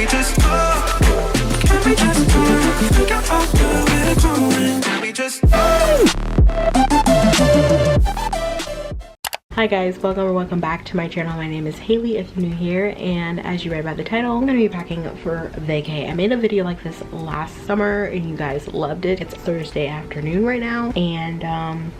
we just go? Can we just go? Think about where we're going. Can we just Hi guys, welcome back to my channel. My name is Haley if you're new here, and as you read by the title, I'm gonna be packing for vacay. I made a video like this last summer and you guys loved it. It's Thursday afternoon right now, and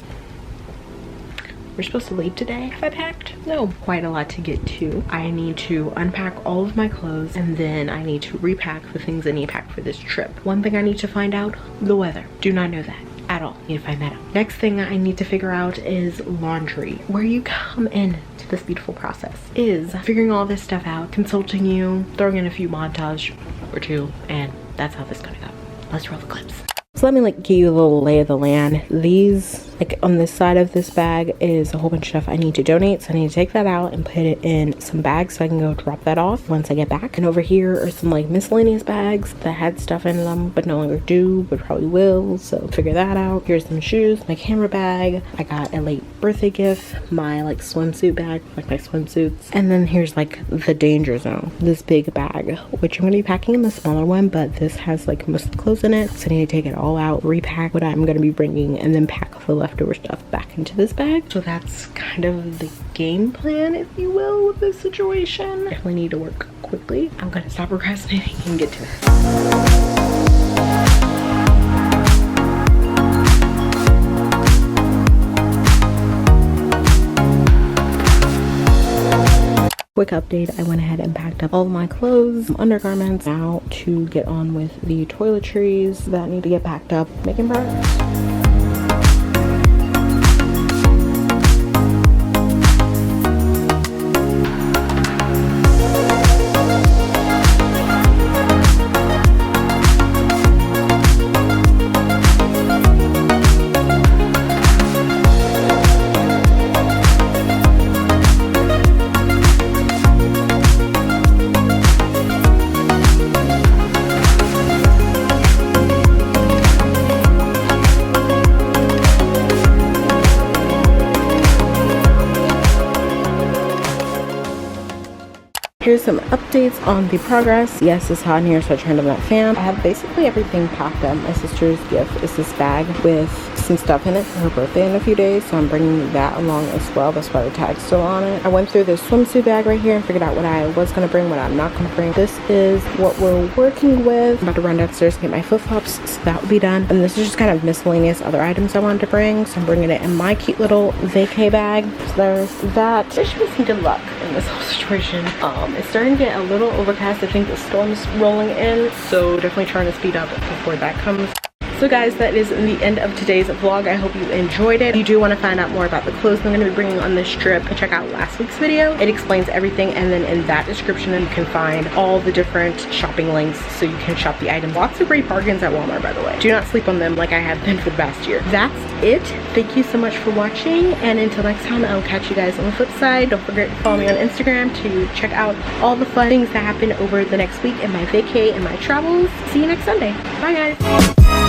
we're supposed to leave today. Have I packed? No, quite a lot to get to. I need to unpack all of my clothes, and then I need to repack the things I need to pack for this trip. One thing I need to find out, the weather. Do not know that at all. Need to find that out. Next thing I need to figure out is laundry. Where you come in to this beautiful process is figuring all this stuff out, consulting you, throwing in a few montage or two, and that's how this is gonna go. Let's roll the clips. So let me like give you a little lay of the land. These, like on this side of this bag is a whole bunch of stuff I need to donate. So I need to take that out and put it in some bags so I can go drop that off once I get back. And over here are some like miscellaneous bags that had stuff in them but no longer do, but probably will. So figure that out. Here's some shoes, my camera bag. I got a late birthday gift, my like swimsuit bag, like my swimsuits. And then here's like the danger zone, this big bag, which I'm gonna be packing in the smaller one, but this has like most of the clothes in it. So I need to take it all out, repack what I'm gonna be bringing, and then pack the leftover stuff back into this bag. So that's kind of the game plan, if you will, with this situation. Definitely need to work quickly. I'm gonna stop procrastinating and get to it. Quick update, I went ahead and packed up all of my clothes, undergarments, now to get on with the toiletries that need to get packed up, making progress. Here's some updates on the progress. Yes, it's hot in here, so I turned on that fan. I have basically everything packed up. My sister's gift is this bag with some stuff in it for her birthday in a few days, so I'm bringing that along as well. That's why the tag's still on it. I went through this swimsuit bag right here and figured out what I was going to bring, what I'm not going to bring. This is what we're working with. I'm about to run downstairs and get my flip-flops, so that will be done. And this is just kind of miscellaneous other items I wanted to bring, so I'm bringing it in my cute little vacay bag. So there's that. Wish me some good luck in this whole situation. It's starting to get a little overcast. I think the storm's rolling in, so definitely trying to speed up before that comes. So guys, that is the end of today's vlog. I hope you enjoyed it. If you do want to find out more about the clothes I'm going to be bringing on this trip, check out last week's video. It explains everything, and then in that description you can find all the different shopping links so you can shop the items. Lots of great bargains at Walmart, by the way. Do not sleep on them like I have been for the past year. That's it. Thank you so much for watching, and until next time, I'll catch you guys on the flip side. Don't forget to follow me on Instagram to check out all the fun things that happen over the next week in my vacay and my travels. See you next Sunday. Bye guys.